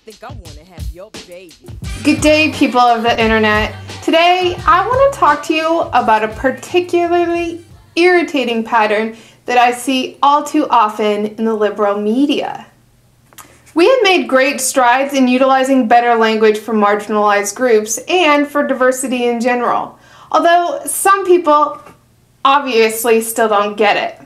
think I want to have your baby. Good day, people of the internet. Today, I want to talk to you about a particularly irritating pattern that I see all too often in the liberal media. We have made great strides in utilizing better language for marginalized groups and for diversity in general, although some people obviously still don't get it.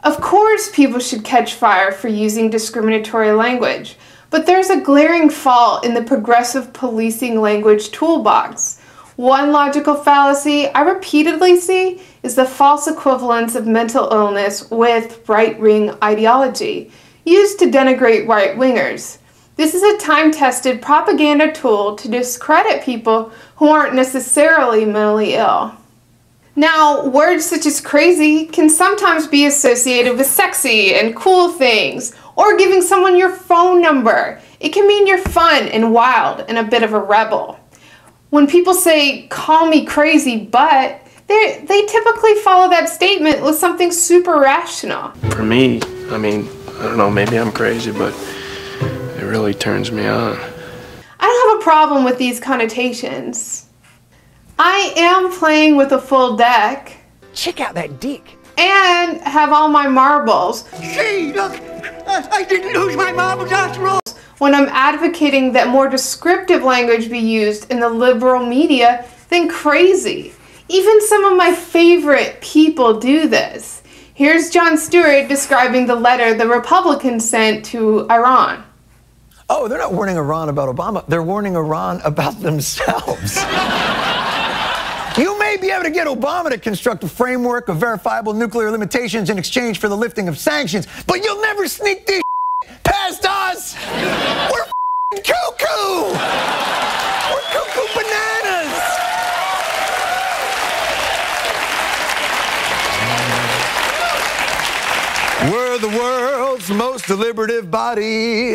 Of course, people should catch fire for using discriminatory language, but there's a glaring fault in the progressive policing language toolbox. One logical fallacy I repeatedly see is the false equivalence of mental illness with right-wing ideology, used to denigrate right-wingers. This is a time-tested propaganda tool to discredit people who aren't necessarily mentally ill. Now, words such as crazy can sometimes be associated with sexy and cool things, or giving someone your phone number. It can mean you're fun and wild and a bit of a rebel. When people say, "call me crazy, but," they typically follow that statement with something super rational. For me, I don't know, maybe I'm crazy, but it really turns me on. I don't have a problem with these connotations. I am playing with a full deck. Check out that dick. And have all my marbles. See, look, I didn't lose my marbles after all. When I'm advocating that more descriptive language be used in the liberal media than crazy. Even some of my favorite people do this. Here's Jon Stewart describing the letter the Republicans sent to Iran. Oh, they're not warning Iran about Obama. They're warning Iran about themselves. You may be able to get Obama to construct a framework of verifiable nuclear limitations in exchange for the lifting of sanctions, but you'll never sneak this past us. We're cuckoo. We're cuckoo bananas. We're the world's most deliberative body,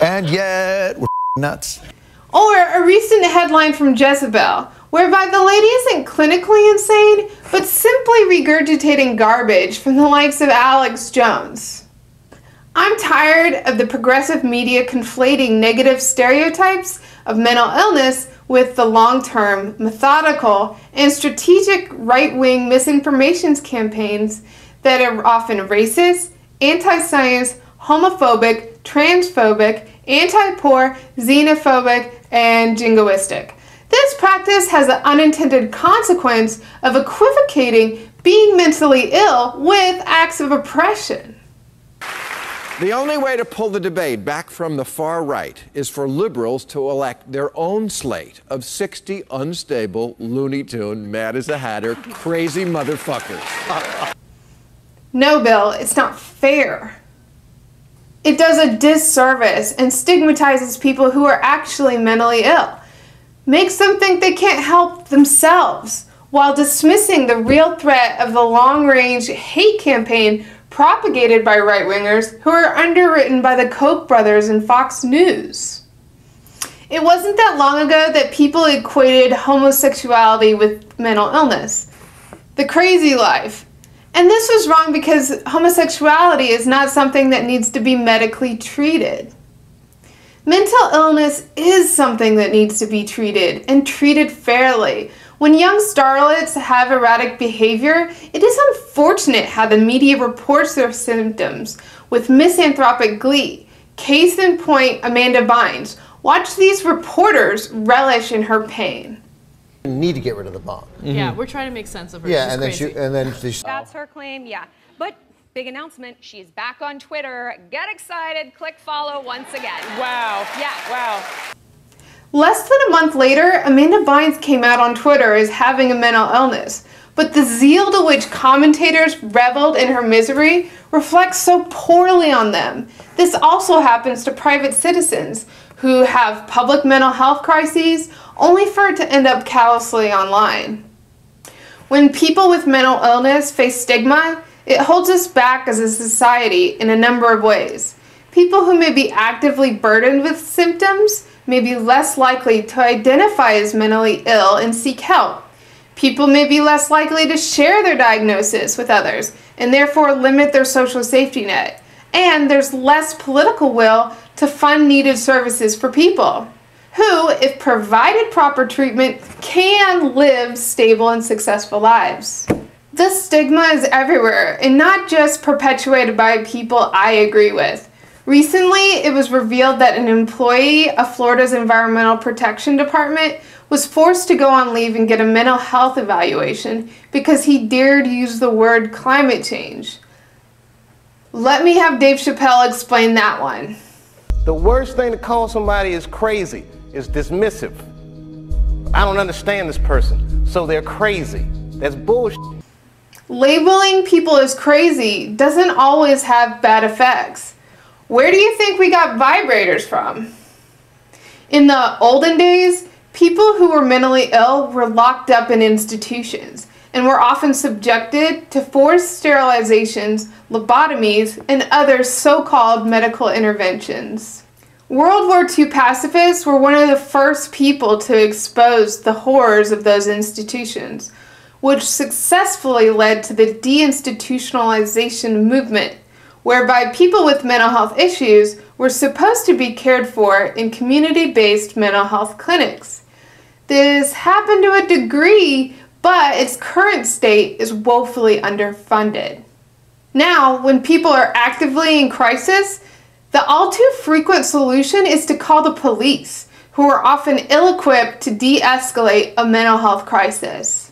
and yet we're nuts. Or a recent headline from Jezebel, whereby the lady isn't clinically insane, but simply regurgitating garbage from the likes of Alex Jones. I'm tired of the progressive media conflating negative stereotypes of mental illness with the long-term, methodical, and strategic right-wing misinformation campaigns that are often racist, anti-science, homophobic, transphobic, anti-poor, xenophobic, and jingoistic. This practice has the unintended consequence of equivocating being mentally ill with acts of oppression. The only way to pull the debate back from the far right is for liberals to elect their own slate of 60 unstable, Looney Tune, mad as a hatter, crazy motherfuckers. No, Bill, it's not fair. It does a disservice and stigmatizes people who are actually mentally ill. Makes them think they can't help themselves, while dismissing the real threat of the long-range hate campaign propagated by right-wingers who are underwritten by the Koch brothers and Fox News. It wasn't that long ago that people equated homosexuality with mental illness, the crazy life. And this was wrong because homosexuality is not something that needs to be medically treated. Mental illness is something that needs to be treated, and treated fairly. When young starlets have erratic behavior, it is unfortunate how the media reports their symptoms with misanthropic glee. Case in point, Amanda Bynes. Watch these reporters relish in her pain. Need to get rid of the bomb. Yeah, we're trying to make sense of her. Yeah, She's and then That's her claim, yeah. But big announcement, she's back on Twitter. Get excited, click follow once again. Wow. Yeah. Wow. Less than a month later, Amanda Bynes came out on Twitter as having a mental illness. But the zeal to which commentators reveled in her misery reflects so poorly on them. This also happens to private citizens who have public mental health crises, only for it to end up callously online. When people with mental illness face stigma, it holds us back as a society in a number of ways. People who may be actively burdened with symptoms may be less likely to identify as mentally ill and seek help. People may be less likely to share their diagnosis with others and therefore limit their social safety net. And there's less political will to to fund needed services for people who, if provided proper treatment, can live stable and successful lives. This stigma is everywhere and not just perpetuated by people I agree with. Recently, it was revealed that an employee of Florida's Environmental Protection Department was forced to go on leave and get a mental health evaluation because he dared use the word climate change. Let me have Dave Chappelle explain that one. The worst thing to call somebody is crazy is dismissive. I don't understand this person, so they're crazy. That's bullshit. Labeling people as crazy doesn't always have bad effects. Where do you think we got vibrators from? In the olden days, people who were mentally ill were locked up in institutions and were often subjected to forced sterilizations, lobotomies, and other so-called medical interventions. World War II pacifists were one of the first people to expose the horrors of those institutions, which successfully led to the deinstitutionalization movement, whereby people with mental health issues were supposed to be cared for in community-based mental health clinics. This happened to a degree, but its current state is woefully underfunded. Now, when people are actively in crisis, the all too frequent solution is to call the police, who are often ill-equipped to de-escalate a mental health crisis.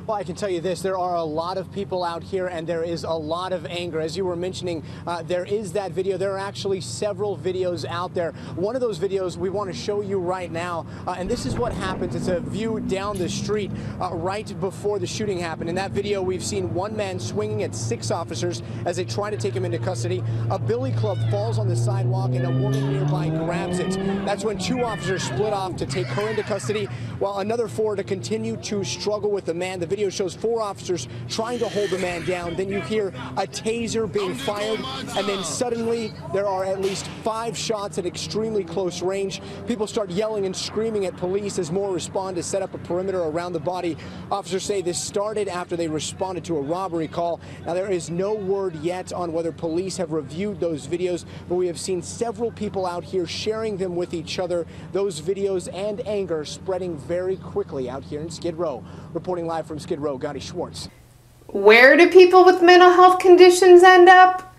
Well, I can tell you this, there are a lot of people out here and there is a lot of anger. As you were mentioning, there is that video. There are actually several videos out there. One of those videos we want to show you right now, and this is what happens. It's a view down the street right before the shooting happened. In that video, we've seen one man swinging at 6 officers as they try to take him into custody. A billy club falls on the sidewalk and a woman nearby grabs it. That's when 2 officers split off to take her into custody, while another 4 to continue to struggle with the man. The video shows 4 officers trying to hold the man down. Then you hear a taser being fired, and then suddenly there are at least 5 shots at extremely close range. People start yelling and screaming at police as more respond to set up a perimeter around the body. Officers say this started after they responded to a robbery call. Now, there is no word yet on whether police have reviewed those videos, but we have seen several people out here sharing them with each other. Those videos and anger spreading very quickly out here in Skid Row. Reporting live from Skid Row, Gotti Schwartz. Where do people with mental health conditions end up?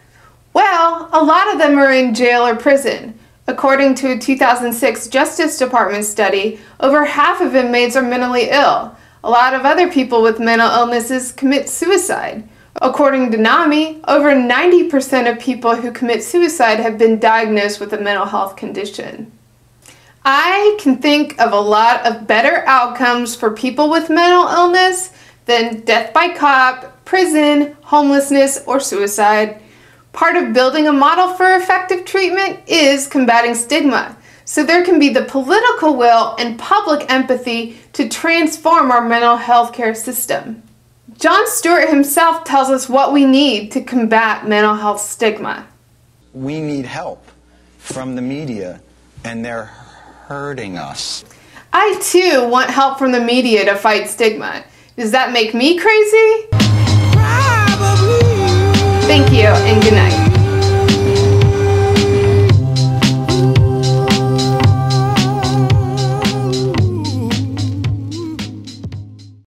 Well, a lot of them are in jail or prison. According to a 2006 Justice Department study, over half of inmates are mentally ill. A lot of other people with mental illnesses commit suicide. According to NAMI, over 90% of people who commit suicide have been diagnosed with a mental health condition. I can think of a lot of better outcomes for people with mental illness than death by cop, prison, homelessness, or suicide. Part of building a model for effective treatment is combating stigma, so there can be the political will and public empathy to transform our mental health care system. Jon Stewart himself tells us what we need to combat mental health stigma. We need help from the media, and they're hurting us. I too want help from the media to fight stigma. Does that make me crazy? Probably. Thank you and good night.